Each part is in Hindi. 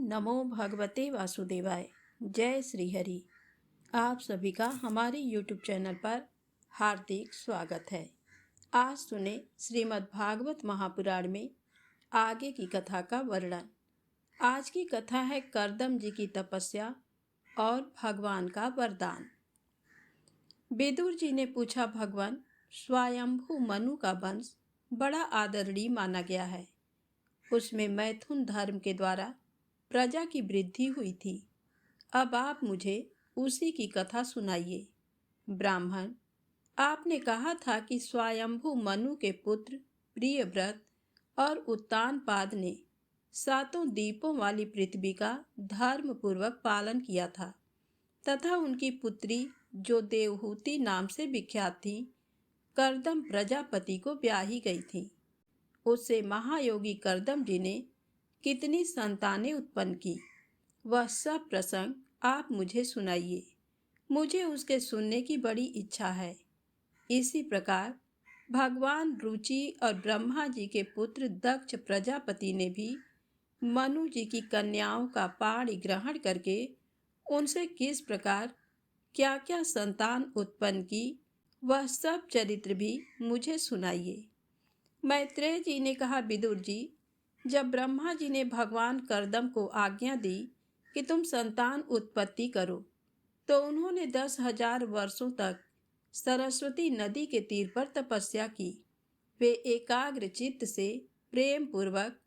नमो भगवते वासुदेवाय। जय श्री हरि। आप सभी का हमारे YouTube चैनल पर हार्दिक स्वागत है। आज सुने श्रीमद् भागवत महापुराण में आगे की कथा का वर्णन। आज की कथा है कर्दम जी की तपस्या और भगवान का वरदान। विदुर जी ने पूछा, भगवान, स्वयंभू मनु का वंश बड़ा आदरणीय माना गया है। उसमें मैथुन धर्म के द्वारा प्रजा की वृद्धि हुई थी। अब आप मुझे उसी की कथा सुनाइए। ब्राह्मण, आपने कहा था कि स्वयंभू मनु के पुत्र प्रियव्रत और उत्तानपाद ने सातों दीपों वाली पृथ्वी का धर्म पूर्वक पालन किया था तथा उनकी पुत्री, जो देवहूति नाम से विख्यात थी, कर्दम प्रजापति को ब्याही गई थी। उससे महायोगी कर्दम जी ने कितनी संतानें उत्पन्न की, वह सब प्रसंग आप मुझे सुनाइए। मुझे उसके सुनने की बड़ी इच्छा है। इसी प्रकार भगवान रुचि और ब्रह्मा जी के पुत्र दक्ष प्रजापति ने भी मनु जी की कन्याओं का पाणी ग्रहण करके उनसे किस प्रकार क्या क्या संतान उत्पन्न की, वह सब चरित्र भी मुझे सुनाइए। मैत्रेय जी ने कहा, विदुर जी, जब ब्रह्मा जी ने भगवान कर्दम को आज्ञा दी कि तुम संतान उत्पत्ति करो, तो उन्होंने 10,000 वर्षों तक सरस्वती नदी के तीर पर तपस्या की। वे एकाग्र चित्त से प्रेम पूर्वक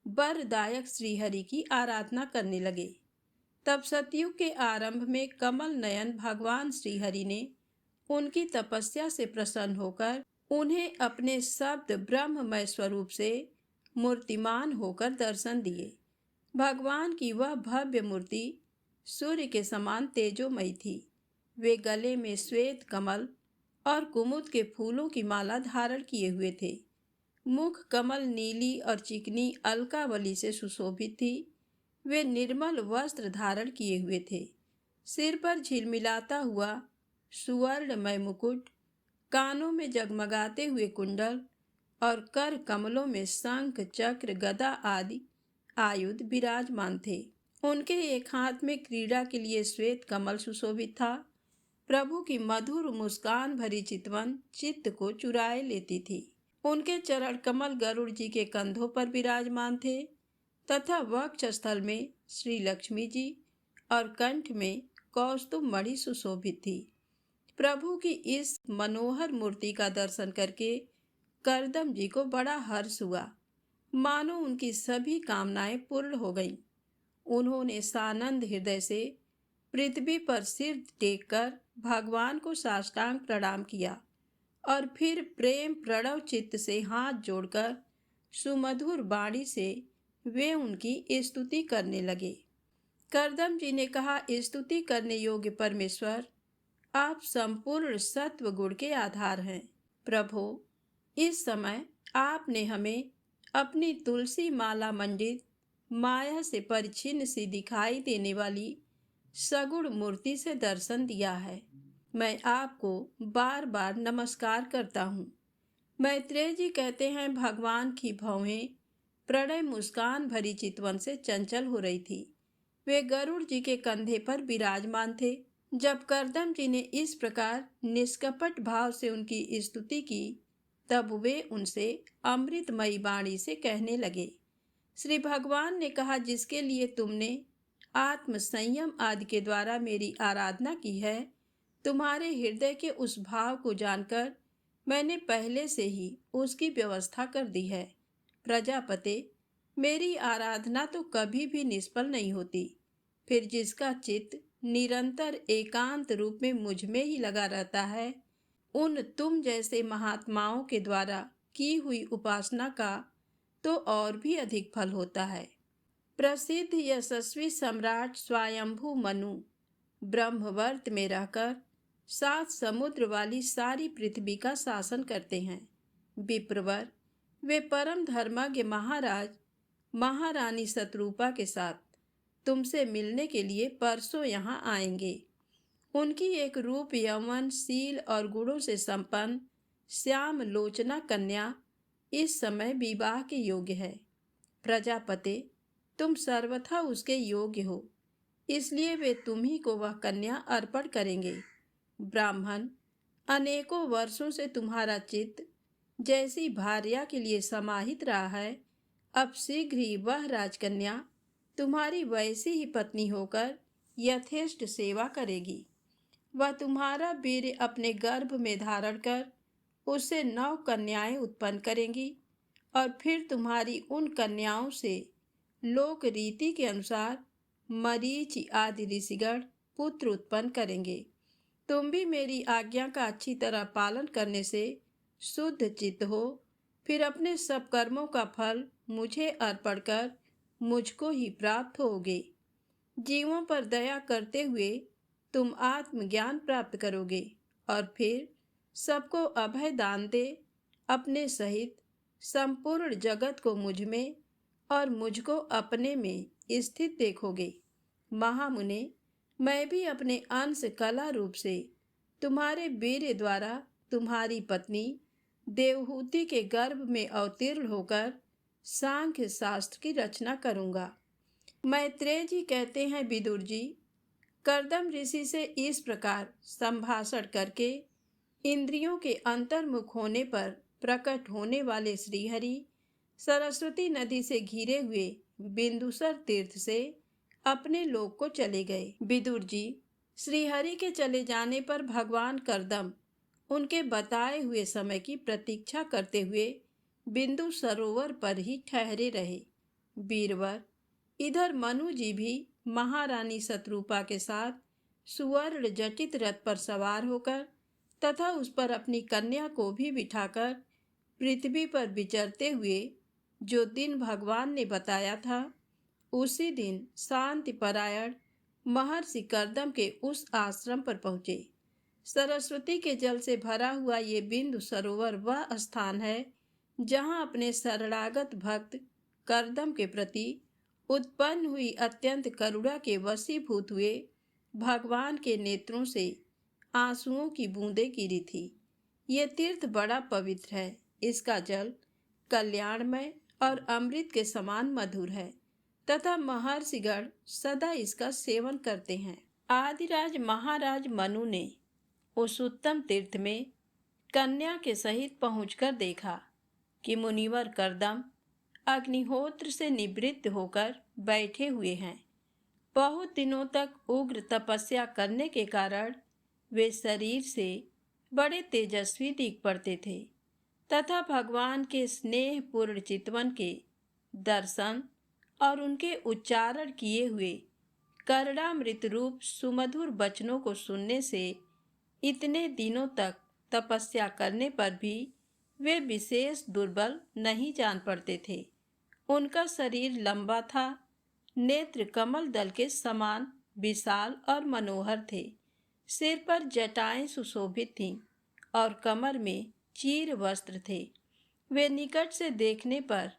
वरदायक श्रीहरि की आराधना करने लगे। तब सतयुग के आरंभ में कमल नयन भगवान श्रीहरि ने उनकी तपस्या से प्रसन्न होकर उन्हें अपने शब्द ब्रह्ममय स्वरूप से मूर्तिमान होकर दर्शन दिए। भगवान की वह भव्य मूर्ति सूर्य के समान तेजोमयी थी। वे गले में श्वेत कमल और कुमुद के फूलों की माला धारण किए हुए थे। मुख कमल नीली और चिकनी अलकावली से सुशोभित थी। वे निर्मल वस्त्र धारण किए हुए थे। सिर पर झिलमिलाता हुआ सुवर्णमय मुकुट, कानों में जगमगाते हुए कुंडल और कर कमलों में शंख, चक्र, गदा आदि आयुध विराजमान थे। उनके एक हाथ में क्रीड़ा के लिए श्वेत कमल सुशोभित था। प्रभु की मधुर मुस्कान भरी चितवन चित्त को चुराए लेती थी। उनके चरण कमल गरुड़ जी के कंधों पर विराजमान थे तथा वक्ष स्थल में श्री लक्ष्मी जी और कंठ में कौस्तुभ मणि सुशोभित थी। प्रभु की इस मनोहर मूर्ति का दर्शन करके कर्दम जी को बड़ा हर्ष हुआ, मानो उनकी सभी कामनाएं पूर्ण हो गईं। उन्होंने सानंद हृदय से पृथ्वी पर सिर टेककर भगवान को साष्टांग प्रणाम किया और फिर प्रेम प्रणव चित्त से हाथ जोड़कर सुमधुर वाणी से वे उनकी स्तुति करने लगे। कर्दम जी ने कहा, स्तुति करने योग्य परमेश्वर, आप संपूर्ण सत्व गुण के आधार हैं। प्रभु, इस समय आपने हमें अपनी तुलसी माला मंडित माया से परिच्छिन्न सी दिखाई देने वाली सगुण मूर्ति से दर्शन दिया है। मैं आपको बार बार नमस्कार करता हूँ। मैत्रेय जी कहते हैं, भगवान की भौहें प्रणय मुस्कान भरी चितवन से चंचल हो रही थी। वे गरुड़ जी के कंधे पर विराजमान थे। जब कर्दम जी ने इस प्रकार निष्कपट भाव से उनकी स्तुति की, तब वे उनसे अमृतमयी वाणी से कहने लगे। श्री भगवान ने कहा, जिसके लिए तुमने आत्म संयम आदि के द्वारा मेरी आराधना की है, तुम्हारे हृदय के उस भाव को जानकर मैंने पहले से ही उसकी व्यवस्था कर दी है। प्रजापते, मेरी आराधना तो कभी भी निष्फल नहीं होती। फिर जिसका चित्त निरंतर एकांत रूप में मुझ में ही लगा रहता है, उन तुम जैसे महात्माओं के द्वारा की हुई उपासना का तो और भी अधिक फल होता है। प्रसिद्ध यशस्वी सम्राट स्वयंभू मनु ब्रह्मवर्त में रहकर 7 समुद्र वाली सारी पृथ्वी का शासन करते हैं। विप्रवर, वे परम धर्मज्ञ महाराज महारानी शत्रुपा के साथ तुमसे मिलने के लिए परसों यहाँ आएंगे। उनकी एक रूप, यौवन, शील और गुणों से संपन्न श्याम लोचना कन्या इस समय विवाह के योग्य है। प्रजापते, तुम सर्वथा उसके योग्य हो, इसलिए वे तुम्ही को वह कन्या अर्पण करेंगे। ब्राह्मण, अनेकों वर्षों से तुम्हारा चित्त जैसी भार्या के लिए समाहित रहा है, अब शीघ्र ही वह राजकन्या तुम्हारी वैसी ही पत्नी होकर यथेष्ट सेवा करेगी। वह तुम्हारा वीर्य अपने गर्भ में धारण कर उससे 9 कन्याएं उत्पन्न करेंगी और फिर तुम्हारी उन कन्याओं से लोक रीति के अनुसार मरीचि आदि ऋषिगण पुत्र उत्पन्न करेंगे। तुम भी मेरी आज्ञा का अच्छी तरह पालन करने से शुद्ध चित्त हो, फिर अपने सब कर्मों का फल मुझे अर्पण कर मुझको ही प्राप्त होगे। जीवों पर दया करते हुए तुम आत्मज्ञान प्राप्त करोगे और फिर सबको अभय दान दे अपने सहित संपूर्ण जगत को मुझ में और मुझको अपने में स्थित देखोगे। महामुने, मैं भी अपने अंश कला रूप से तुम्हारे वीर्य द्वारा तुम्हारी पत्नी देवहूति के गर्भ में अवतीर्ण होकर सांख्य शास्त्र की रचना करूंगा। मैत्रेय जी कहते हैं, विदुर जी, कर्दम ऋषि से इस प्रकार संभाषण करके इंद्रियों के अंतर्मुख होने पर प्रकट होने वाले श्रीहरि सरस्वती नदी से घिरे हुए बिंदुसर तीर्थ से अपने लोक को चले गए। विदुर जी, श्रीहरि के चले जाने पर भगवान कर्दम उनके बताए हुए समय की प्रतीक्षा करते हुए बिंदु सरोवर पर ही ठहरे रहे। वीरवर, इधर मनु जी भी महारानी शत्रुपा के साथ सुवर्ण जटित रथ पर सवार होकर तथा उस पर अपनी कन्या को भी बिठाकर पृथ्वी पर विचरते हुए जो दिन भगवान ने बताया था, उसी दिन शांति परायण महर्षि कर्दम के उस आश्रम पर पहुँचे। सरस्वती के जल से भरा हुआ ये बिंदु सरोवर वह स्थान है जहाँ अपने शरणागत भक्त कर्दम के प्रति उत्पन्न हुई अत्यंत करुणा के वशीभूत हुए भगवान के नेत्रों से आंसुओं की बूंदें गिरी थी। ये तीर्थ बड़ा पवित्र है। इसका जल कल्याणमय और अमृत के समान मधुर है तथा महर्षिगण सदा इसका सेवन करते हैं। आदिराज महाराज मनु ने उस उत्तम तीर्थ में कन्या के सहित पहुंचकर देखा कि मुनिवर कर्दम अग्निहोत्र से निवृत्त होकर बैठे हुए हैं। बहुत दिनों तक उग्र तपस्या करने के कारण वे शरीर से बड़े तेजस्वी दिख पड़ते थे तथा भगवान के स्नेहपूर्ण चितवन के दर्शन और उनके उच्चारण किए हुए कर्णामृत रूप सुमधुर वचनों को सुनने से इतने दिनों तक तपस्या करने पर भी वे विशेष दुर्बल नहीं जान पड़ते थे। उनका शरीर लंबा था, नेत्र कमल दल के समान विशाल और मनोहर थे, सिर पर जटाएं सुशोभित थीं और कमर में चीर वस्त्र थे। वे निकट से देखने पर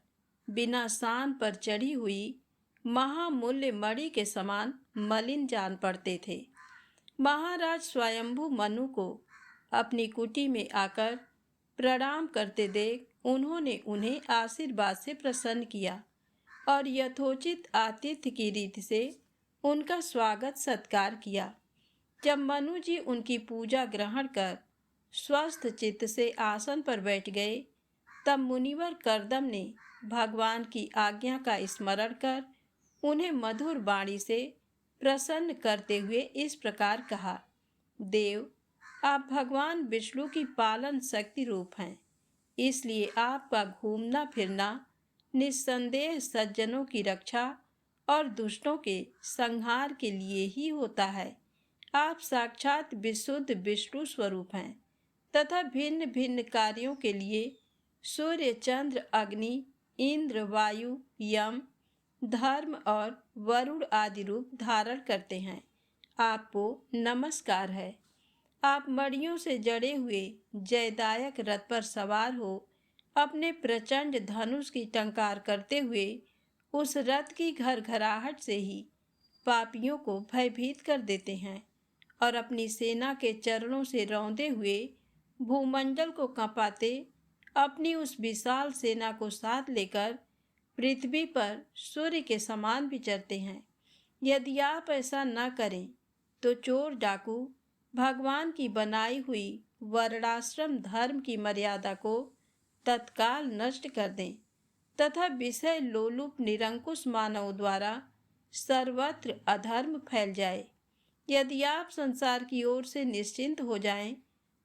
बिना शान पर चढ़ी हुई महामूल्य मणि के समान मलिन जान पड़ते थे। महाराज स्वयंभू मनु को अपनी कुटी में आकर प्रणाम करते देख उन्होंने उन्हें आशीर्वाद से प्रसन्न किया और यथोचित आतिथ्य की रीति से उनका स्वागत सत्कार किया। जब मनु जी उनकी पूजा ग्रहण कर स्वस्थ चित्त से आसन पर बैठ गए, तब मुनिवर कर्दम ने भगवान की आज्ञा का स्मरण कर उन्हें मधुर वाणी से प्रसन्न करते हुए इस प्रकार कहा, देव, आप भगवान विष्णु की पालन शक्ति रूप हैं, इसलिए आपका घूमना फिरना निस्संदेह सज्जनों की रक्षा और दुष्टों के संहार के लिए ही होता है। आप साक्षात विशुद्ध विष्णु स्वरूप हैं तथा भिन्न भिन्न कार्यों के लिए सूर्य, चंद्र, अग्नि, इंद्र, वायु, यम, धर्म और वरुण आदि रूप धारण करते हैं। आपको नमस्कार है। आप मणियों से जड़े हुए जयदायक रथ पर सवार हो अपने प्रचंड धनुष की टंकार करते हुए उस रथ की घरघराहट से ही पापियों को भयभीत कर देते हैं और अपनी सेना के चरणों से रौंदे हुए भूमंडल को कांपाते अपनी उस विशाल सेना को साथ लेकर पृथ्वी पर सूर्य के समान विचरते हैं। यदि आप ऐसा न करें तो चोर डाकू भगवान की बनाई हुई वर्णाश्रम धर्म की मर्यादा को तत्काल नष्ट कर दें तथा विषय लोलुप निरंकुश मानव द्वारा सर्वत्र अधर्म फैल जाए। यदि आप संसार की ओर से निश्चिंत हो जाएं,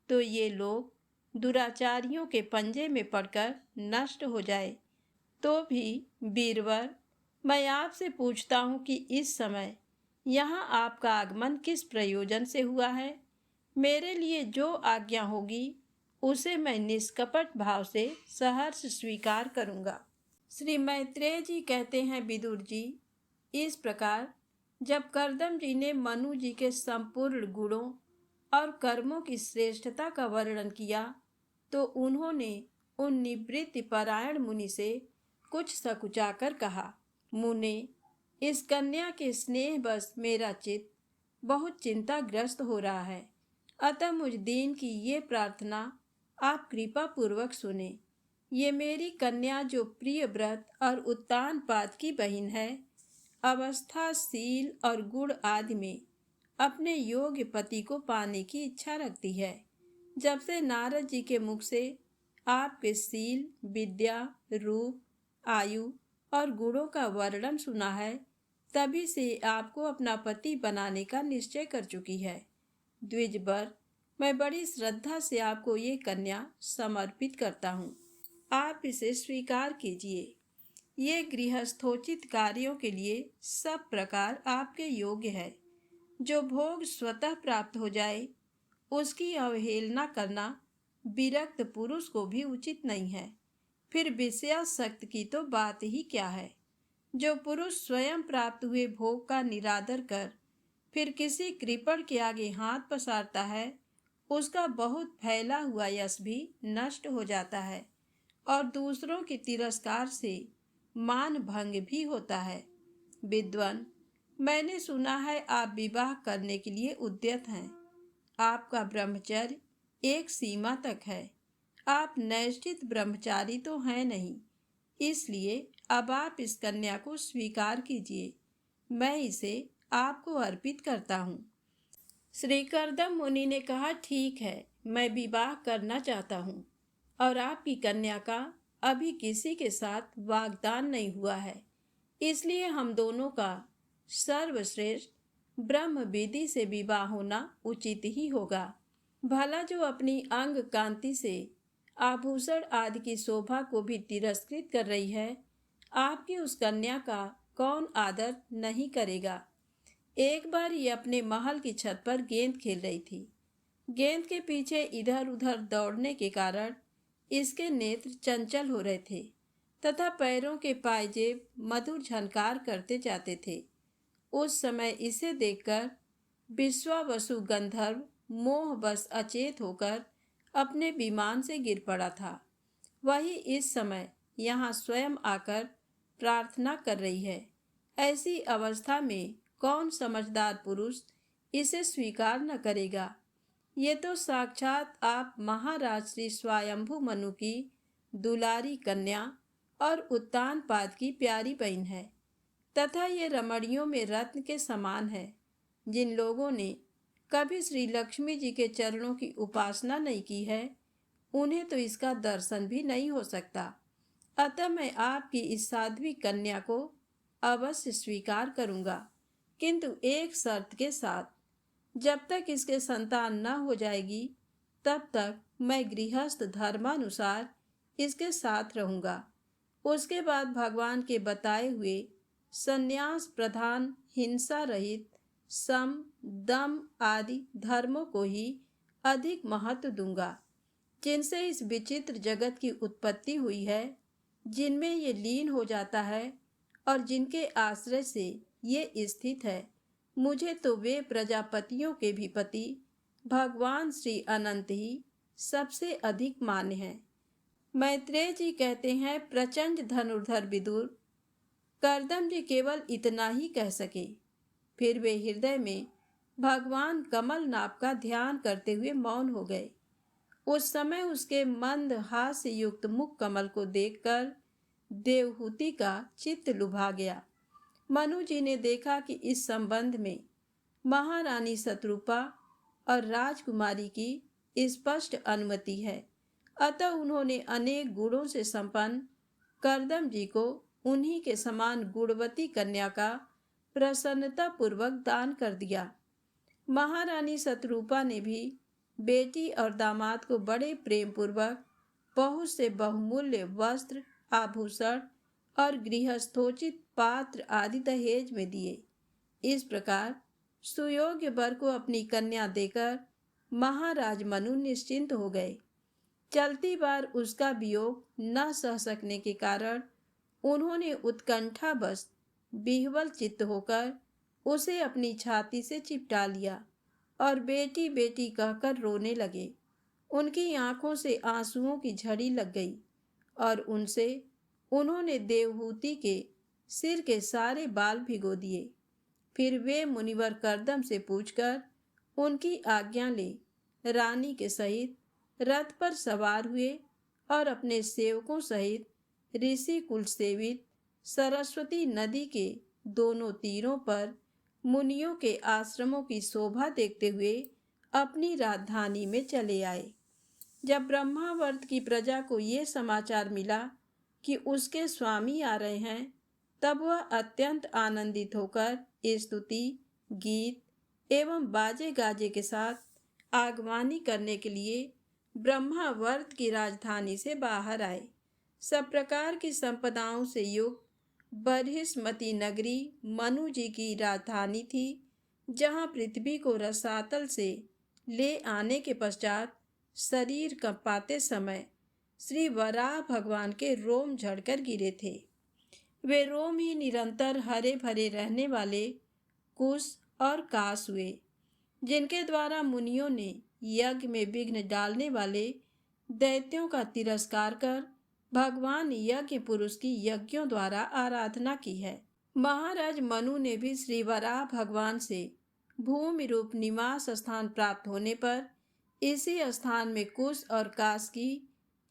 तो ये लोग दुराचारियों के पंजे में पड़कर नष्ट हो जाए। तो भी बीरवर, मैं आपसे पूछता हूँ कि इस समय यहाँ आपका आगमन किस प्रयोजन से हुआ है? मेरे लिए जो आज्ञा होगी उसे मैं निष्कपट भाव से सहर्ष स्वीकार करूँगा। श्री मैत्रेय जी कहते हैं, विदुर जी, इस प्रकार जब कर्दम जी ने मनु जी के संपूर्ण गुणों और कर्मों की श्रेष्ठता का वर्णन किया तो उन्होंने उन निवृत्ति परायण मुनि से कुछ सकुचाकर कहा, मुने, इस कन्या के स्नेह बस मेरा चित्त बहुत चिंताग्रस्त हो रहा है। अतः मुझ दीन की ये प्रार्थना आप कृपा पूर्वक सुने। ये मेरी कन्या जो प्रिय व्रत और उत्तान पाद की बहन है, अवस्था, शील और गुण आदि में अपने योग्य पति को पाने की इच्छा रखती है। जब से नारद जी के मुख से आपके शील, विद्या, रूप, आयु और गुणों का वर्णन सुना है, तभी से आपको अपना पति बनाने का निश्चय कर चुकी है। द्विजवर, मैं बड़ी श्रद्धा से आपको ये कन्या समर्पित करता हूँ। आप इसे स्वीकार कीजिए। ये गृहस्थोचित कार्यों के लिए सब प्रकार आपके योग्य है। जो भोग स्वतः प्राप्त हो जाए उसकी अवहेलना करना विरक्त पुरुष को भी उचित नहीं है। फिर विषयासक्त की तो बात ही क्या है। जो पुरुष स्वयं प्राप्त हुए भोग का निरादर कर फिर किसी कृपण के आगे हाथ पसारता है, उसका बहुत फैला हुआ यश भी नष्ट हो जाता है और दूसरों के तिरस्कार से मान भंग भी होता है। विद्वान, मैंने सुना है आप विवाह करने के लिए उद्यत हैं। आपका ब्रह्मचर्य एक सीमा तक है। आप नैष्ठिक ब्रह्मचारी तो हैं नहीं, इसलिए अब आप इस कन्या को स्वीकार कीजिए। मैं इसे आपको अर्पित करता हूँ। श्री कर्दम मुनि ने कहा, ठीक है, मैं विवाह करना चाहता हूँ और आपकी कन्या का अभी किसी के साथ वाग्दान नहीं हुआ है, इसलिए हम दोनों का सर्वश्रेष्ठ ब्रह्म विधि से विवाह होना उचित ही होगा। भला जो अपनी अंग कांति से आभूषण आदि की शोभा को भी तिरस्कृत कर रही है, आपकी उस कन्या का कौन आदर नहीं करेगा। एक बार ये अपने महल की छत पर गेंद खेल रही थी। गेंद के पीछे इधर उधर दौड़ने के कारण इसके नेत्र चंचल हो रहे थे तथा पैरों के पायजेब मधुर झनकार करते जाते थे। उस समय इसे देखकर विश्वावसु गंधर्व मोहवश अचेत होकर अपने विमान से गिर पड़ा था। वही इस समय यहाँ स्वयं आकर प्रार्थना कर रही है। ऐसी अवस्था में कौन समझदार पुरुष इसे स्वीकार न करेगा। ये तो साक्षात आप महाराज श्री स्वयंभु मनु की दुलारी कन्या और उत्तान पाद की प्यारी बहन है तथा ये रमणियों में रत्न के समान है। जिन लोगों ने कभी श्री लक्ष्मी जी के चरणों की उपासना नहीं की है, उन्हें तो इसका दर्शन भी नहीं हो सकता। अतः मैं आपकी इस साध्वी कन्या को अवश्य स्वीकार करूँगा, किंतु एक शर्त के साथ। जब तक इसके संतान न हो जाएगी तब तक मैं गृहस्थ धर्मानुसार इसके साथ रहूँगा। उसके बाद भगवान के बताए हुए संन्यास प्रधान, हिंसा रहित, सम, दम आदि धर्मों को ही अधिक महत्व दूंगा, जिनसे इस विचित्र जगत की उत्पत्ति हुई है, जिनमें ये लीन हो जाता है और जिनके आश्रय से ये स्थित है। मुझे तो वे प्रजापतियों के भी पति भगवान श्री अनंत ही सबसे अधिक मान्य हैं। मैत्रेय जी कहते हैं, प्रचंड धनुर्धर विदुर, कर्दम जी केवल इतना ही कह सके। फिर वे हृदय में भगवान कमल नाभ का ध्यान करते हुए मौन हो गए। उस समय उसके मंद हास्य युक्त मुख कमल को देखकर देवहूति का चित्त लुभा गया। मनु जी ने देखा कि इस संबंध में महारानी शत्रुपा और राजकुमारी की स्पष्ट अनुमति है। अतः उन्होंने अनेक गुणों से संपन्न करदम जी को उन्हीं के समान गुणवती कन्या का प्रसन्नता पूर्वक दान कर दिया। महारानी शत्रुपा ने भी बेटी और दामाद को बड़े प्रेम पूर्वक बहुत से बहुमूल्य वस्त्र, आभूषण और गृहस्थोचित पात्र आदि दहेज में दिए। इस प्रकार सुयोग्य वर को अपनी कन्या देकर महाराज मनु निश्चिंत हो गए। चलती बार उसका वियोग न सह सकने के कारण उन्होंने उत्कंठावश विह्वल चित्त होकर उसे अपनी छाती से चिपटा लिया और बेटी बेटी कहकर रोने लगे। उनकी आंखों से आंसुओं की झड़ी लग गई और उनसे उन्होंने देवहूति के सिर के सारे बाल भिगो दिए। फिर वे मुनिवर करदम से पूछकर उनकी आज्ञा ले रानी के सहित रथ पर सवार हुए और अपने सेवकों सहित ऋषि कुल सेवित सरस्वती नदी के दोनों तीरों पर मुनियों के आश्रमों की शोभा देखते हुए अपनी राजधानी में चले आए। जब ब्रह्मावर्त की प्रजा को ये समाचार मिला कि उसके स्वामी आ रहे हैं, तब वह अत्यंत आनंदित होकर स्तुति, गीत एवं बाजे गाजे के साथ आगवानी करने के लिए ब्रह्मावर्त की राजधानी से बाहर आए। सब प्रकार की संपदाओं से युक्त बर्हिष्मती नगरी मनु जी की राजधानी थी, जहाँ पृथ्वी को रसातल से ले आने के पश्चात शरीर कंपाते समय श्री वराह भगवान के रोम झड़कर गिरे थे। वे रोम ही निरंतर हरे भरे रहने वाले कुश और काश हुए, जिनके द्वारा मुनियों ने यज्ञ में विघ्न डालने वाले दैत्यों का तिरस्कार कर भगवान यज्ञ पुरुष की यज्ञों द्वारा आराधना की है। महाराज मनु ने भी श्री वराह भगवान से भूमि रूप निवास स्थान प्राप्त होने पर इसी स्थान में कुश और काश की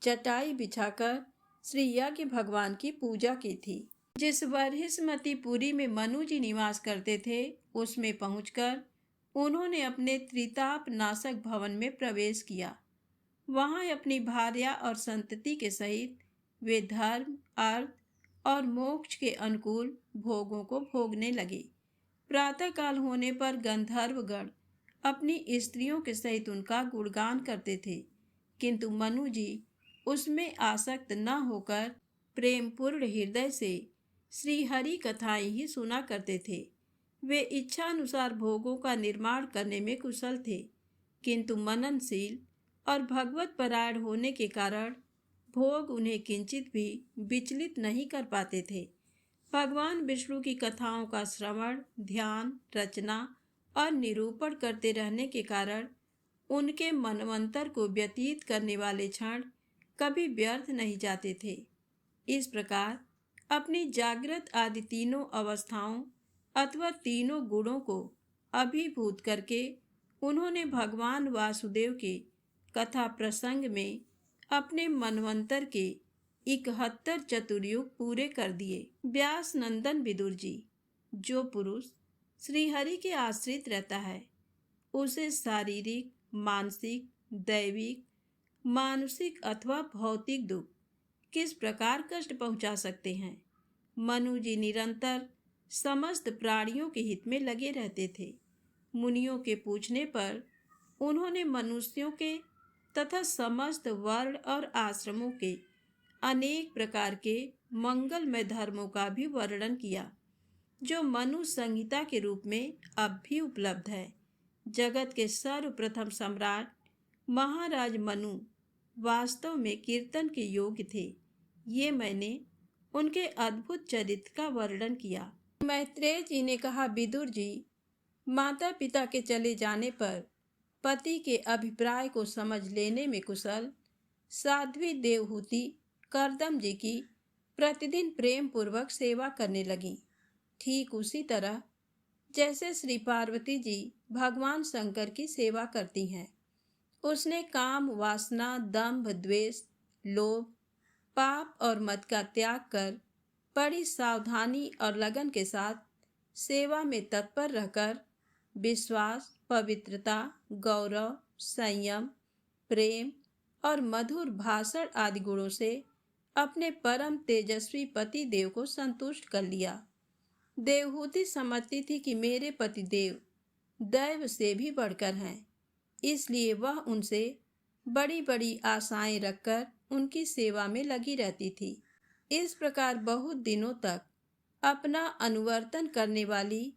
चटाई बिछाकर श्री यज्ञ भगवान की पूजा की थी। जिस बर्हिष्मती पुरी में मनु जी निवास करते थे, उसमें पहुंचकर उन्होंने अपने त्रिताप नाशक भवन में प्रवेश किया। वहां अपनी भार्या और संतति के सहित वे धर्म, अर्थ और मोक्ष के अनुकूल भोगों को भोगने लगे। प्रातःकाल होने पर गंधर्वगण अपनी स्त्रियों के सहित उनका गुणगान करते थे, किंतु मनु जी उसमें आसक्त न होकर प्रेमपूर्ण हृदय से श्री हरि कथाएं ही सुना करते थे। वे इच्छानुसार भोगों का निर्माण करने में कुशल थे, किंतु मननशील और भगवत परायण होने के कारण भोग उन्हें किंचित भी विचलित नहीं कर पाते थे। भगवान विष्णु की कथाओं का श्रवण, ध्यान, रचना और निरूपण करते रहने के कारण उनके मनवंतर को व्यतीत करने वाले क्षण कभी व्यर्थ नहीं जाते थे। इस प्रकार अपनी जागृत आदि तीनों अवस्थाओं अथवा तीनों गुणों को अभिभूत करके उन्होंने भगवान वासुदेव के कथा प्रसंग में अपने मनवंतर के 71 चतुर्युग पूरे कर दिए। व्यास नंदन विदुर जी, जो पुरुष श्रीहरि के आश्रित रहता है, उसे शारीरिक, मानसिक, दैविक, मानसिक अथवा भौतिक दुख किस प्रकार कष्ट पहुंचा सकते हैं। मनु जी निरंतर समस्त प्राणियों के हित में लगे रहते थे। मुनियों के पूछने पर उन्होंने मनुष्यों के तथा समस्त वर्ण और आश्रमों के अनेक प्रकार के मंगलमय धर्मों का भी वर्णन किया, जो मनु संहिता के रूप में अब भी उपलब्ध है। जगत के सर्वप्रथम सम्राट महाराज मनु वास्तव में कीर्तन के योग्य थे। ये मैंने उनके अद्भुत चरित्र का वर्णन किया। मैत्रेय जी ने कहा, विदुर जी, माता पिता के चले जाने पर पति के अभिप्राय को समझ लेने में कुशल साध्वी देवहूति करदम जी की प्रतिदिन प्रेम पूर्वक सेवा करने लगी। ठीक उसी तरह जैसे श्री पार्वती जी भगवान शंकर की सेवा करती हैं। उसने काम, वासना, दंभ, द्वेष, लोभ पाप और मद का त्याग कर बड़ी सावधानी और लगन के साथ सेवा में तत्पर रहकर विश्वास, पवित्रता, गौरव, संयम, प्रेम और मधुर भाषण आदि गुणों से अपने परम तेजस्वी पति देव को संतुष्ट कर लिया। देवहूति समझती थी कि मेरे पति देव दैव से भी बढ़कर हैं, इसलिए वह उनसे बड़ी बड़ी आशाएं रखकर उनकी सेवा में लगी रहती थी। इस प्रकार बहुत दिनों तक अपना अनुवर्तन करने वाली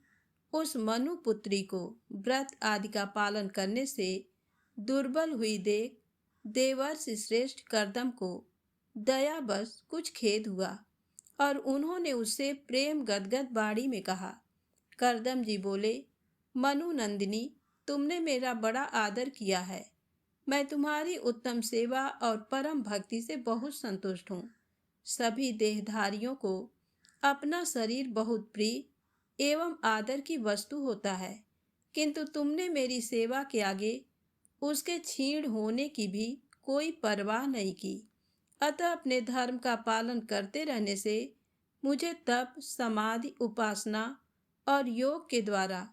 उस मनु पुत्री को व्रत आदि का पालन करने से दुर्बल हुई देख देवर्षि श्रेष्ठ कर्दम को दयावश कुछ खेद हुआ और उन्होंने उससे प्रेम गदगद बाणी में कहा। कर्दम जी बोले, मनु नंदिनी, तुमने मेरा बड़ा आदर किया है। मैं तुम्हारी उत्तम सेवा और परम भक्ति से बहुत संतुष्ट हूँ। सभी देहधारियों को अपना शरीर बहुत प्रिय एवं आदर की वस्तु होता है, किंतु तुमने मेरी सेवा के आगे उसके क्षीण होने की भी कोई परवाह नहीं की। अतः अपने धर्म का पालन करते रहने से मुझे तप, समाधि, उपासना और योग के द्वारा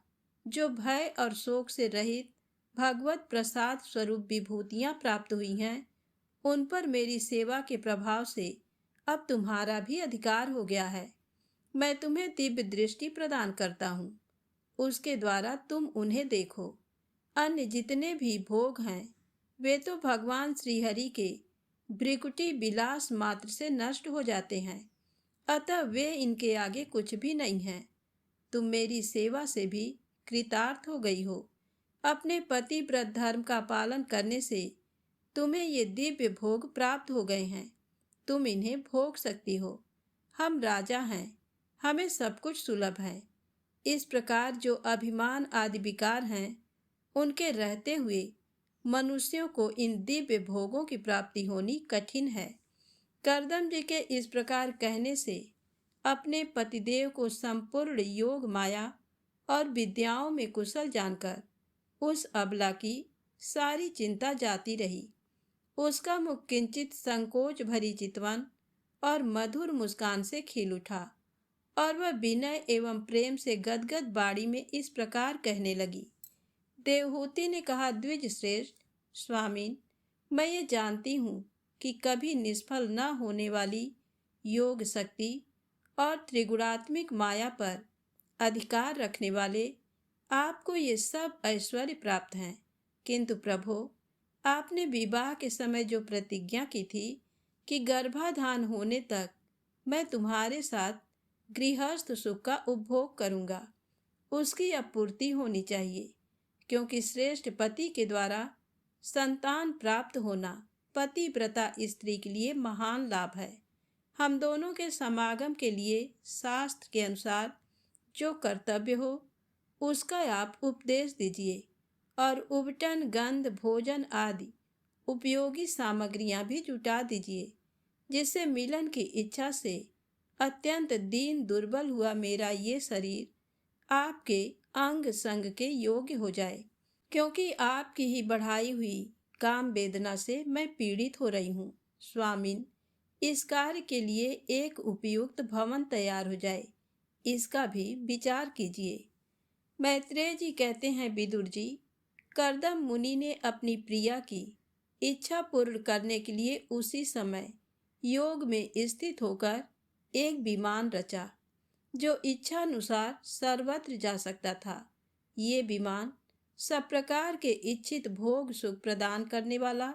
जो भय और शोक से रहित भगवत प्रसाद स्वरूप विभूतियां प्राप्त हुई हैं, उन पर मेरी सेवा के प्रभाव से अब तुम्हारा भी अधिकार हो गया है। मैं तुम्हें दिव्य दृष्टि प्रदान करता हूँ, उसके द्वारा तुम उन्हें देखो। अन्य जितने भी भोग हैं वे तो भगवान श्रीहरि के भ्रिकुटी विलास मात्र से नष्ट हो जाते हैं, अतः वे इनके आगे कुछ भी नहीं हैं। तुम मेरी सेवा से भी कृतार्थ हो गई हो। अपने पतिव्रत धर्म का पालन करने से तुम्हें ये दिव्य भोग प्राप्त हो गए हैं, तुम इन्हें भोग सकती हो। हम राजा हैं, हमें सब कुछ सुलभ है। इस प्रकार जो अभिमान आदि विकार हैं, उनके रहते हुए मनुष्यों को इन दिव्य भोगों की प्राप्ति होनी कठिन है। कर्दम जी के इस प्रकार कहने से अपने पतिदेव को संपूर्ण योग, माया और विद्याओं में कुशल जानकर उस अबला की सारी चिंता जाती रही। उसका मुख किंचित संकोच भरी चितवन और मधुर मुस्कान से खिल उठा और वह विनय एवं प्रेम से गदगद बाड़ी में इस प्रकार कहने लगी। देवहूति ने कहा, द्विज श्रेष्ठ स्वामिन, मैं ये जानती हूँ कि कभी निष्फल न होने वाली योग शक्ति और त्रिगुणात्मिक माया पर अधिकार रखने वाले आपको ये सब ऐश्वर्य प्राप्त हैं, किंतु प्रभो, आपने विवाह के समय जो प्रतिज्ञा की थी कि गर्भाधान होने तक मैं तुम्हारे साथ गृहस्थ सुख का उपभोग करूंगा, उसकी अब पूर्ति होनी चाहिए, क्योंकि श्रेष्ठ पति के द्वारा संतान प्राप्त होना पतिव्रता स्त्री के लिए महान लाभ है। हम दोनों के समागम के लिए शास्त्र के अनुसार जो कर्तव्य हो उसका आप उपदेश दीजिए और उबटन, गंध, भोजन आदि उपयोगी सामग्रियां भी जुटा दीजिए, जिससे मिलन की इच्छा से अत्यंत दीन दुर्बल हुआ मेरा ये शरीर आपके अंग संग के योग्य हो जाए, क्योंकि आपकी ही बढ़ाई हुई काम वेदना से मैं पीड़ित हो रही हूँ। स्वामिन, इस कार्य के लिए एक उपयुक्त भवन तैयार हो जाए, इसका भी विचार कीजिए। मैत्रेय जी कहते हैं, विदुर जी, कर्दम मुनि ने अपनी प्रिया की इच्छा पूर्ण करने के लिए उसी समय योग में स्थित होकर एक विमान रचा, जो इच्छानुसार सर्वत्र जा सकता था। ये विमान सब प्रकार के इच्छित भोग सुख प्रदान करने वाला,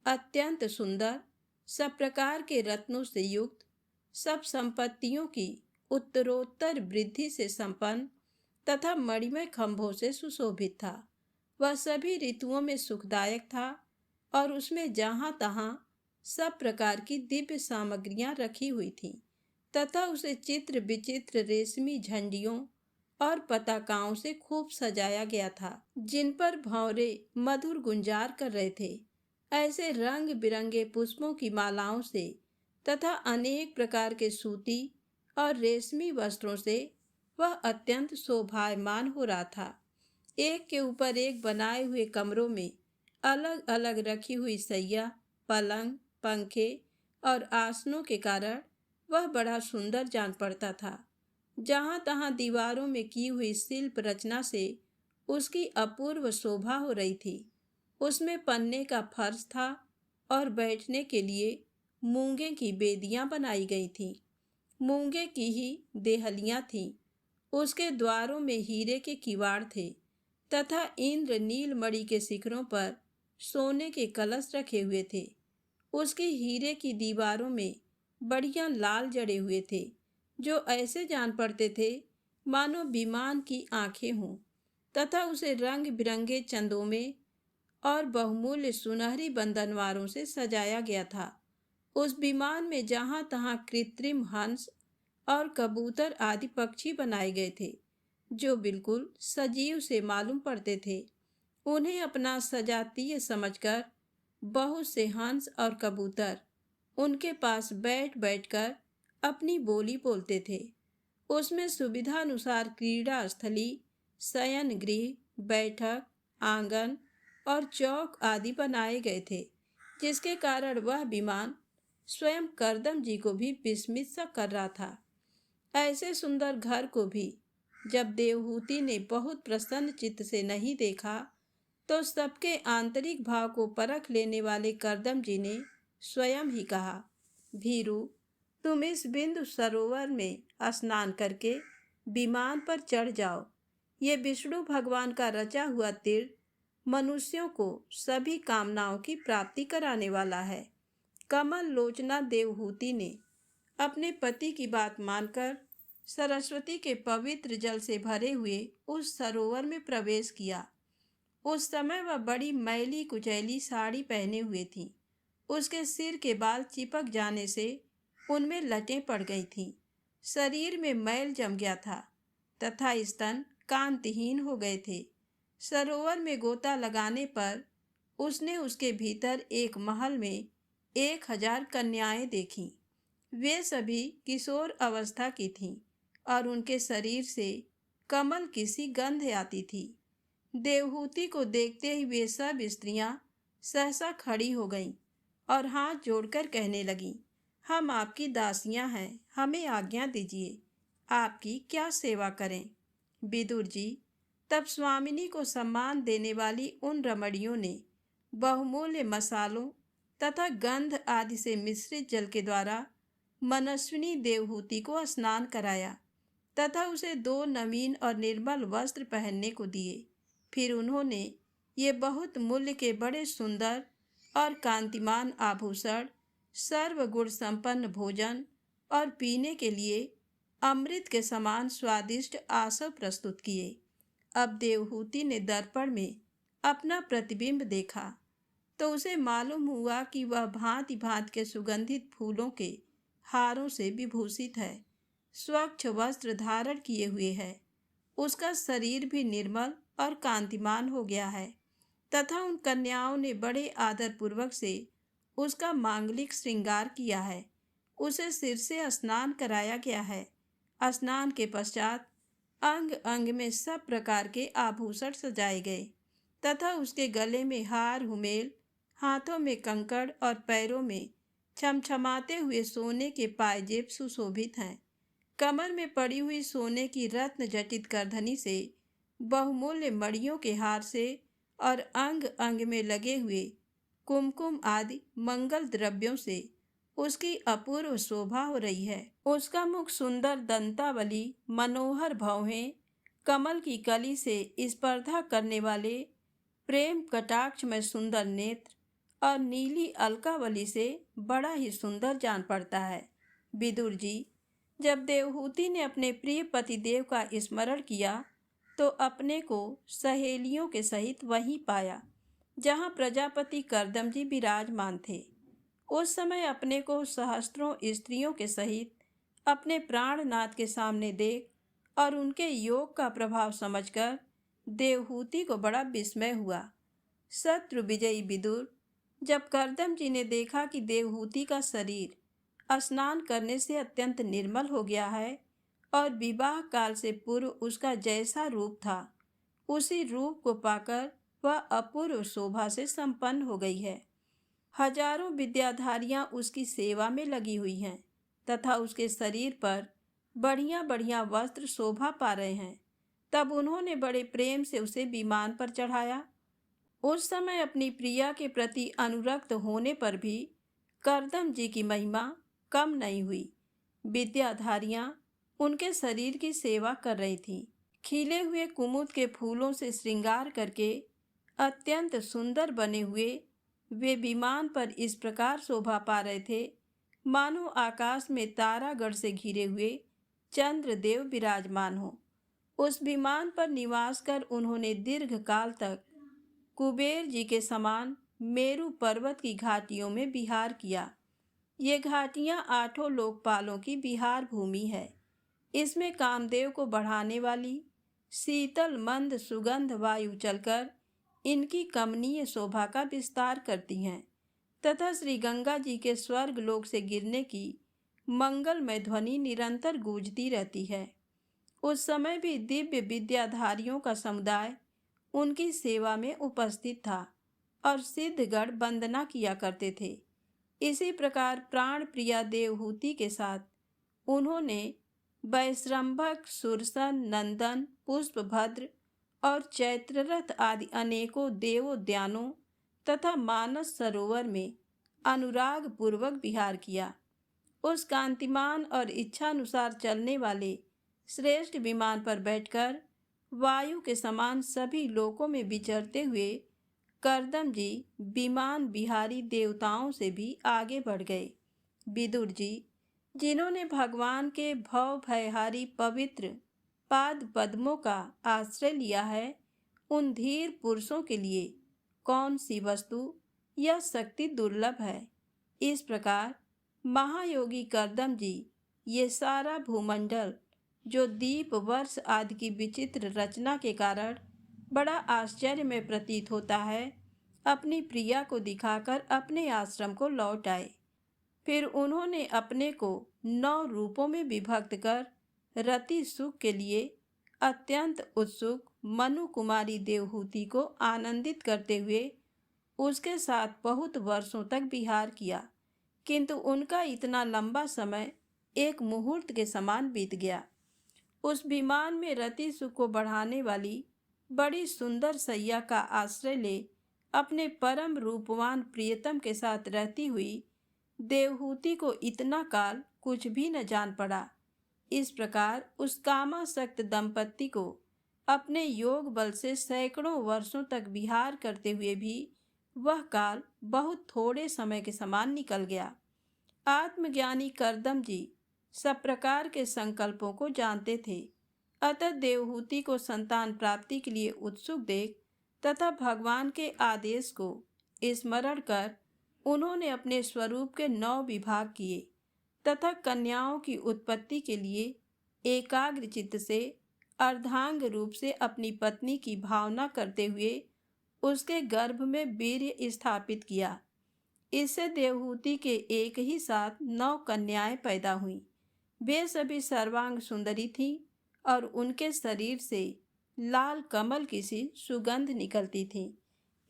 अत्यंत सुंदर, सब प्रकार के रत्नों से युक्त, सब संपत्तियों की उत्तरोत्तर वृद्धि से संपन्न तथा मणिमय खंभों से सुशोभित था। वह सभी ऋतुओं में सुखदायक था और उसमें जहाँ तहाँ सब प्रकार की दिव्य सामग्रियां रखी हुई थीं तथा उसे चित्र विचित्र रेशमी झंडियों और पताकाओं से खूब सजाया गया था, जिन पर भंवरे मधुर गुंजार कर रहे थे। ऐसे रंग बिरंगे पुष्पों की मालाओं से तथा अनेक प्रकार के सूती और रेशमी वस्त्रों से वह अत्यंत शोभायमान हो रहा था। एक के ऊपर एक बनाए हुए कमरों में अलग अलग रखी हुई सैया, पलंग, पंखे और आसनों के कारण वह बड़ा सुंदर जान पड़ता था। जहाँ तहाँ दीवारों में की हुई शिल्प रचना से उसकी अपूर्व शोभा हो रही थी। उसमें पन्ने का फर्श था और बैठने के लिए मूंगे की बेदियां बनाई गई थीं। मूंगे की ही देहलियां थीं। उसके द्वारों में हीरे के किवाड़ थे तथा इंद्र नीलमणि के शिखरों पर सोने के कलश रखे हुए थे। उसकी हीरे की दीवारों में बढ़िया लाल जड़े हुए थे, जो ऐसे जान पड़ते थे मानो विमान की आंखें हों, तथा उसे रंग बिरंगे चंदों में और बहुमूल्य सुनहरी बंधनवारों से सजाया गया था। उस विमान में जहां तहां कृत्रिम हंस और कबूतर आदि पक्षी बनाए गए थे, जो बिल्कुल सजीव से मालूम पड़ते थे। उन्हें अपना सजातीय समझकर बहुत से हंस और कबूतर उनके पास बैठ बैठकर अपनी बोली बोलते थे। उसमें सुविधानुसार क्रीड़ा स्थली, शयन गृह, बैठक, आंगन और चौक आदि बनाए गए थे, जिसके कारण वह विमान स्वयं करदम जी को भी विस्मित सा कर रहा था। ऐसे सुंदर घर को भी जब देवहूति ने बहुत प्रसन्न चित्त से नहीं देखा, तो सबके आंतरिक भाव को परख लेने वाले करदम जी ने स्वयं ही कहा, भीरू, तुम इस बिंदु सरोवर में स्नान करके विमान पर चढ़ जाओ। ये विष्णु भगवान का रचा हुआ तीर्थ मनुष्यों को सभी कामनाओं की प्राप्ति कराने वाला है। कमल लोचना देवहूति ने अपने पति की बात मानकर सरस्वती के पवित्र जल से भरे हुए उस सरोवर में प्रवेश किया। उस समय वह बड़ी मैली कुचैली साड़ी पहने हुए थी। उसके सिर के बाल चिपक जाने से उनमें लटें पड़ गई थीं। शरीर में मैल जम गया था तथा स्तन कांतिहीन हो गए थे। सरोवर में गोता लगाने पर उसने उसके भीतर एक महल में 1000 कन्याएं देखीं। वे सभी किशोर अवस्था की थीं और उनके शरीर से कमल की सी गंध आती थी। देवहूति को देखते ही वे सब स्त्रियां सहसा खड़ी हो गईं और हाथ जोड़कर कहने लगीं, हम आपकी दासियां हैं, हमें आज्ञा दीजिए, आपकी क्या सेवा करें। विदुर जी, तब स्वामिनी को सम्मान देने वाली उन रमणियों ने बहुमूल्य मसालों तथा गंध आदि से मिश्रित जल के द्वारा मनस्विनी देवहूति को स्नान कराया तथा उसे 2 नवीन और निर्मल वस्त्र पहनने को दिए। फिर उन्होंने ये बहुत मूल्य के बड़े सुंदर और कांतिमान आभूषण, सर्वगुण संपन्न भोजन और पीने के लिए अमृत के समान स्वादिष्ट आसव प्रस्तुत किए। अब देवहूति ने दर्पण में अपना प्रतिबिंब देखा तो उसे मालूम हुआ कि वह भांति भांति के सुगंधित फूलों के हारों से विभूषित है, स्वच्छ वस्त्र धारण किए हुए है। उसका शरीर भी निर्मल और कांतिमान हो गया है तथा उन कन्याओं ने बड़े आदर पूर्वक से उसका मांगलिक श्रृंगार किया है। उसे सिर से स्नान कराया गया है। स्नान के पश्चात अंग अंग में सब प्रकार के आभूषण सजाए गए तथा उसके गले में हार हुमेल, हाथों में कंकड़ और पैरों में छमछमाते हुए सोने के पायजेब सुशोभित हैं। कमर में पड़ी हुई सोने की रत्न जटित करधनी से, बहुमूल्य मणियों के हार से और अंग अंग में लगे हुए कुमकुम आदि मंगल द्रव्यों से उसकी अपूर्व शोभा हो रही है। उसका मुख सुंदर दंतावली, मनोहर भौहें, कमल की कली से स्पर्धा करने वाले प्रेम कटाक्ष में सुंदर नेत्र और नीली अलकावली से बड़ा ही सुंदर जान पड़ता है। विदुर जी, जब देवहूति ने अपने प्रिय पतिदेव का स्मरण किया तो अपने को सहेलियों के सहित वहीं पाया जहाँ प्रजापति करदम जी विराजमान थे। उस समय अपने को सहस्त्रों स्त्रियों के सहित अपने प्राणनाथ के सामने देख और उनके योग का प्रभाव समझकर देवहूति को बड़ा विस्मय हुआ। शत्रु विजयी विदुर, जब करदम जी ने देखा कि देवहूति का शरीर स्नान करने से अत्यंत निर्मल हो गया है और विवाह काल से पूर्व उसका जैसा रूप था उसी रूप को पाकर वह अपूर्व शोभा से संपन्न हो गई है, हजारों विद्याधारियां उसकी सेवा में लगी हुई हैं तथा उसके शरीर पर बढ़िया बढ़िया वस्त्र शोभा पा रहे हैं। तब उन्होंने बड़े प्रेम से उसे विमान पर चढ़ाया। उस समय अपनी प्रिया के प्रति अनुरक्त होने पर भी करदम जी की महिमा कम नहीं हुई। विद्याधारियां उनके शरीर की सेवा कर रही थीं। खिले हुए कुमुद के फूलों से श्रृंगार करके अत्यंत सुंदर बने हुए वे विमान पर इस प्रकार शोभा पा रहे थे मानो आकाश में तारागढ़ से घिरे हुए चंद्रदेव विराजमान हो। उस विमान पर निवास कर उन्होंने दीर्घ काल तक कुबेर जी के समान मेरु पर्वत की घाटियों में विहार किया। ये घाटियां 8 लोकपालों की विहार भूमि है। इसमें कामदेव को बढ़ाने वाली शीतल मंद सुगंध वायु चलकर इनकी कमनीय शोभा का विस्तार करती हैं तथा श्री गंगा जी के स्वर्ग लोक से गिरने की मंगलमय ध्वनि निरंतर गूंजती रहती है। उस समय भी दिव्य विद्याधारियों का समुदाय उनकी सेवा में उपस्थित था और सिद्धगढ़ वंदना किया करते थे। इसी प्रकार प्राण प्रिया देवहूति के साथ उन्होंने वैश्रम्भक, सुरसन, नंदन, पुष्पभद्र और चैत्ररथ आदि अनेकों देवोद्यानों तथा मानस सरोवर में अनुराग पूर्वक विहार किया। उस कांतिमान और इच्छानुसार चलने वाले श्रेष्ठ विमान पर बैठकर वायु के समान सभी लोकों में विचरते हुए करदम जी विमान बिहारी देवताओं से भी आगे बढ़ गए। विदुर जी, जिन्होंने भगवान के भव भयहारी पवित्र पाद पद्मों का आश्रय लिया है, उन धीर पुरुषों के लिए कौन सी वस्तु या शक्ति दुर्लभ है। इस प्रकार महायोगी करदम जी ये सारा भूमंडल जो दीप वर्ष आदि की विचित्र रचना के कारण बड़ा आश्चर्य में प्रतीत होता है, अपनी प्रिया को दिखाकर अपने आश्रम को लौट आए। फिर उन्होंने अपने को 9 रूपों में विभक्त कर रति सुख के लिए अत्यंत उत्सुक मनु कुमारी देवहूति को आनंदित करते हुए उसके साथ बहुत वर्षों तक विहार किया, किंतु उनका इतना लंबा समय एक मुहूर्त के समान बीत गया। उस विमान में रति सुख को बढ़ाने वाली बड़ी सुंदर सैया का आश्रय ले अपने परम रूपवान प्रियतम के साथ रहती हुई देवहूति को इतना काल कुछ भी न जान पड़ा। इस प्रकार उस कामासक्त दंपत्ति को अपने योग बल से सैकड़ों वर्षों तक विहार करते हुए भी वह काल बहुत थोड़े समय के समान निकल गया। आत्मज्ञानी करदम जी सब प्रकार के संकल्पों को जानते थे, अतः देवहूति को संतान प्राप्ति के लिए उत्सुक देख तथा भगवान के आदेश को स्मरण कर उन्होंने अपने स्वरूप के 9 विभाग किए तथा कन्याओं की उत्पत्ति के लिए एकाग्र चित्त से अर्धांग रूप से अपनी पत्नी की भावना करते हुए उसके गर्भ में वीर्य स्थापित किया। इससे देवहूति के एक ही साथ 9 कन्याएं पैदा हुईं। वे सभी सर्वांग सुंदरी थीं और उनके शरीर से लाल कमल की सी सुगंध निकलती थी।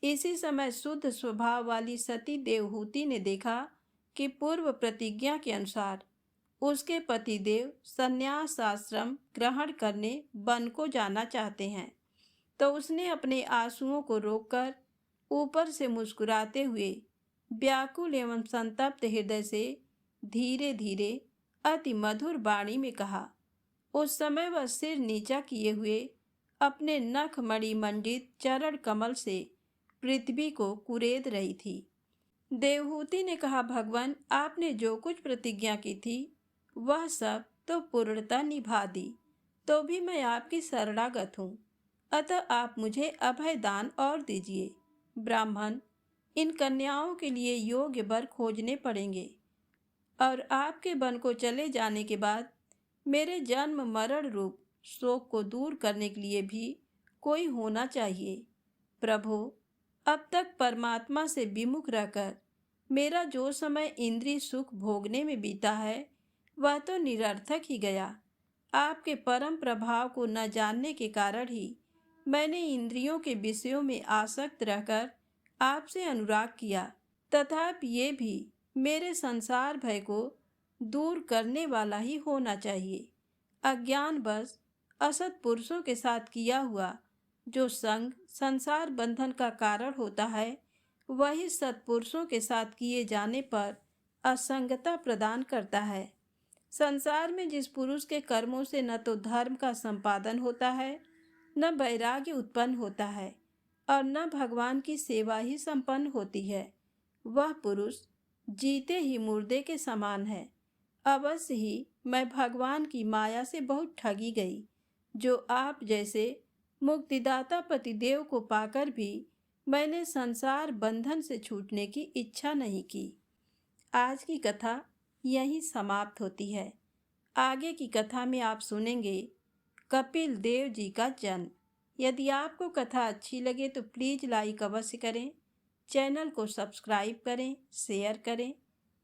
इसी समय शुद्ध स्वभाव वाली सती देवहूति ने देखा कि पूर्व प्रतिज्ञा के अनुसार उसके पतिदेव संन्यास आश्रम ग्रहण करने वन को जाना चाहते हैं, तो उसने अपने आंसुओं को रोककर ऊपर से मुस्कुराते हुए व्याकुल एवं संतप्त हृदय से धीरे धीरे अति मधुर वाणी में कहा। उस समय वह सिर नीचा किए हुए अपने नख मणि मंडित चरण कमल से पृथ्वी को कुरेद रही थी। देवहूति ने कहा, भगवान, आपने जो कुछ प्रतिज्ञा की थी वह सब तो पूर्णतः निभा दी, तो भी मैं आपकी शरणागत हूँ, अतः आप मुझे अभय दान और दीजिए। ब्राह्मण, इन कन्याओं के लिए योग्य वर खोजने पड़ेंगे और आपके वन को चले जाने के बाद मेरे जन्म मरण रूप शोक को दूर करने के लिए भी कोई होना चाहिए। प्रभु, अब तक परमात्मा से विमुख रहकर मेरा जो समय इंद्रिय सुख भोगने में बीता है वह तो निरर्थक ही गया। आपके परम प्रभाव को न जानने के कारण ही मैंने इंद्रियों के विषयों में आसक्त रहकर आपसे अनुराग किया, तथापि ये भी मेरे संसार भय को दूर करने वाला ही होना चाहिए। अज्ञानवश असत पुरुषों के साथ किया हुआ जो संग संसार बंधन का कारण होता है, वही सत्पुरुषों के साथ किए जाने पर असंगता प्रदान करता है। संसार में जिस पुरुष के कर्मों से न तो धर्म का संपादन होता है, न वैराग्य उत्पन्न होता है और न भगवान की सेवा ही संपन्न होती है, वह पुरुष जीते ही मुर्दे के समान है। अवश्य ही मैं भगवान की माया से बहुत ठगी गई, जो आप जैसे मुक्तिदाता पतिदेव को पाकर भी मैंने संसार बंधन से छूटने की इच्छा नहीं की। आज की कथा यहीं समाप्त होती है। आगे की कथा में आप सुनेंगे कपिल देव जी का जन्म। यदि आपको कथा अच्छी लगे तो प्लीज़ लाइक अवश्य करें, चैनल को सब्सक्राइब करें, शेयर करें।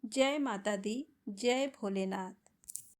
जय माता दी, जय भोलेनाथ।